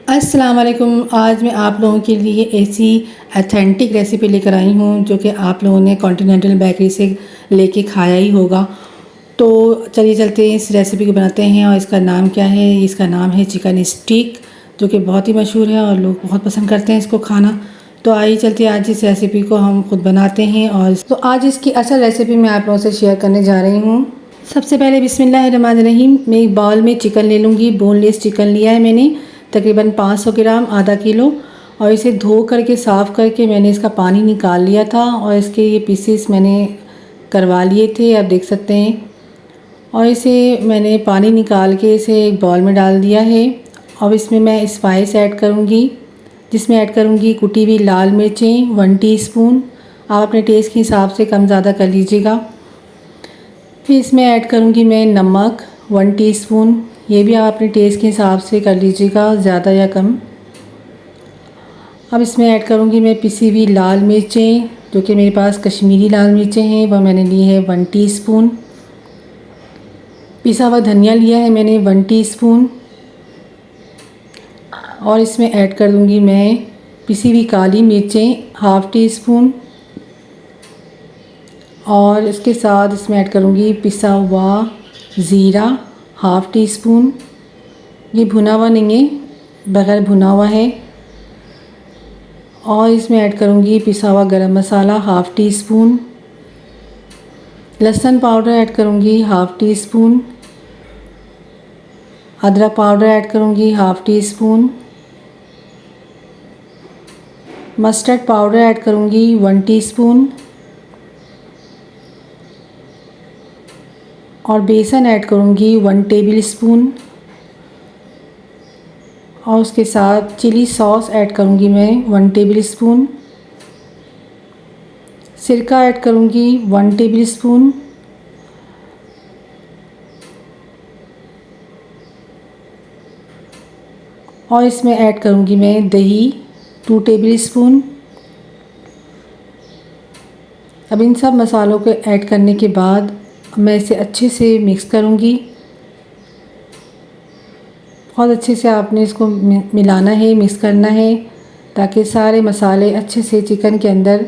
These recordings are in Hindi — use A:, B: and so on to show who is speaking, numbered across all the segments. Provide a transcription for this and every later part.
A: अस्सलाम वालेकुम। आज मैं आप लोगों के लिए ऐसी ऑथेंटिक रेसिपी लेकर आई हूँ जो कि आप लोगों ने कॉन्टिनेंटल बेकरी से लेके खाया ही होगा। तो चलिए चलते हैं, इस रेसिपी को बनाते हैं। और इसका नाम क्या है? इसका नाम है चिकन स्टीक, जो कि बहुत ही मशहूर है और लोग बहुत पसंद करते हैं इसको खाना। तो आइए चलते हैं, आज इस रेसिपी को हम खुद बनाते हैं। और तो आज इसकी असल रेसिपी मैं आप लोगों से शेयर करने जा रही हूँ। सबसे पहले बिस्मिल्लाहिर्रहमानिर्रहीम, मैं एक बाउल में चिकन ले लूँगी। बोनलेस चिकन लिया है मैंने, तकरीबन 500 ग्राम, आधा किलो। और इसे धो करके साफ़ करके मैंने इसका पानी निकाल लिया था और इसके ये पीसेस मैंने करवा लिए थे, आप देख सकते हैं। और इसे मैंने पानी निकाल के इसे एक बाउल में डाल दिया है। अब इसमें मैं स्पाइस ऐड करूँगी, जिसमें ऐड करूँगी कुटी हुई लाल मिर्चें 1 टीस्पून। आप अपने टेस्ट के हिसाब से कम ज़्यादा कर लीजिएगा। फिर इसमें ऐड करूँगी मैं नमक 1 टीस्पून, ये भी आप अपने टेस्ट के हिसाब से कर लीजिएगा, ज़्यादा या कम। अब इसमें ऐड करूँगी मैं पिसी हुई लाल मिर्चें, जो कि मेरे पास कश्मीरी लाल मिर्चें हैं, वह मैंने ली है 1 टीस्पून। पिसा हुआ धनिया लिया है मैंने 1 टीस्पून। और इसमें ऐड कर दूँगी मैं पिसी हुई काली मिर्चें 1/2 टीस्पून। और इसके साथ इसमें ऐड करूँगी पिसा हुआ ज़ीरा 1/2 टीस्पून। ये भुना हुआ नहीं है, बगैर भुना हुआ है। और इसमें ऐड करूँगी पिसा हुआ गरम मसाला 1/2 टीस्पून। लहसुन पाउडर ऐड करूँगी 1/2 टीस्पून। अदरक पाउडर ऐड करूँगी 1/2 टीस्पून। मस्टर्ड पाउडर ऐड करूँगी 1 टीस्पून। और बेसन ऐड करूँगी 1 टेबल स्पून। और उसके साथ चिली सॉस ऐड करूँगी मैं 1 टेबल स्पून। सिरका ऐड करूँगी 1 टेबल स्पून। और इसमें ऐड करूँगी मैं दही 2 टेबल स्पून। अब इन सब मसालों को ऐड करने के बाद मैं इसे अच्छे से मिक्स करूँगी। बहुत अच्छे से आपने इसको मिलाना है, मिक्स करना है, ताकि सारे मसाले अच्छे से चिकन के अंदर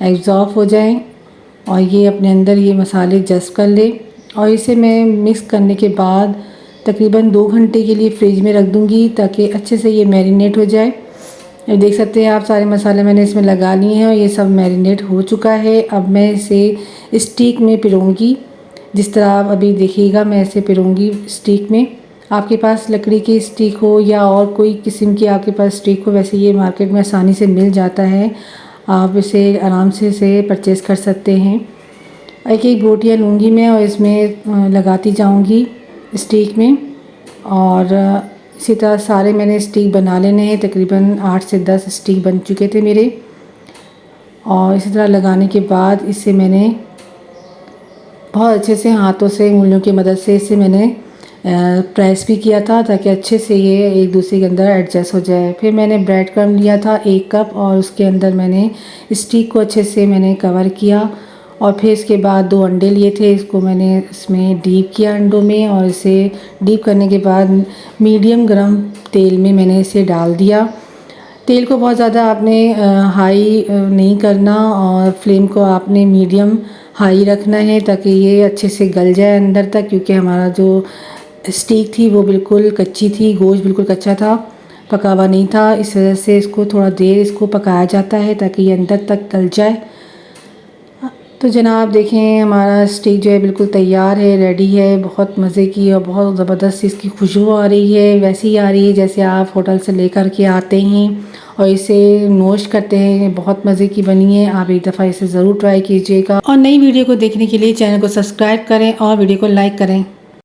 A: एब्ज़ॉर्ब हो जाएं और ये अपने अंदर ये मसाले जज़्ब कर ले। और इसे मैं मिक्स करने के बाद तकरीबन 2 घंटे के लिए फ्रिज में रख दूँगी, ताकि अच्छे से ये मैरिनेट हो जाए। ये देख सकते हैं आप, सारे मसाले मैंने इसमें लगा लिए हैं और ये सब मैरिनेट हो चुका है। अब मैं इसे स्टीक में पिरोंगी, जिस तरह आप अभी देखिएगा मैं इसे पिरोंगी स्टीक में। आपके पास लकड़ी की स्टिक हो या और कोई किस्म की आपके पास स्टिक हो, वैसे ये मार्केट में आसानी से मिल जाता है, आप इसे आराम से इसे परचेज़ कर सकते हैं। एक एक बोटियाँ लूँगी मैं और इसमें लगाती जाऊँगी स्टिक में। और इसी तरह सारे मैंने स्टिक बना लेने हैं, तकरीबन 8 से 10 स्टिक बन चुके थे मेरे। और इसी तरह लगाने के बाद इसे मैंने बहुत अच्छे से हाथों से, उंगलियों की मदद से इसे मैंने प्रेस भी किया था, ताकि अच्छे से ये एक दूसरे के अंदर एडजस्ट हो जाए। फिर मैंने ब्रेड क्रम्ब लिया था 1 कप और उसके अंदर मैंने स्टिक को अच्छे से मैंने कवर किया। और फिर इसके बाद 2 अंडे लिए थे, इसको मैंने इसमें डीप किया अंडों में। और इसे डीप करने के बाद मीडियम गरम तेल में मैंने इसे डाल दिया। तेल को बहुत ज़्यादा आपने हाई नहीं करना और फ्लेम को आपने मीडियम हाई रखना है, ताकि ये अच्छे से गल जाए अंदर तक। क्योंकि हमारा जो स्टीक थी वो बिल्कुल कच्ची थी, गोश्त बिल्कुल कच्चा था, पका हुआ नहीं था। इस वजह से इसको थोड़ा देर इसको पकाया जाता है, ताकि ये अंदर तक गल जाए। तो जनाब देखें, हमारा स्टीक जो है बिल्कुल तैयार है, रेडी है। बहुत मज़े की और बहुत ज़बरदस्त इसकी खुशबू आ रही है, वैसी ही आ रही है जैसे आप होटल से लेकर के आते हैं और इसे नोश करते हैं। बहुत मज़े की बनी है, आप एक दफ़ा इसे ज़रूर ट्राई कीजिएगा। और नई वीडियो को देखने के लिए चैनल को सब्सक्राइब करें और वीडियो को लाइक करें।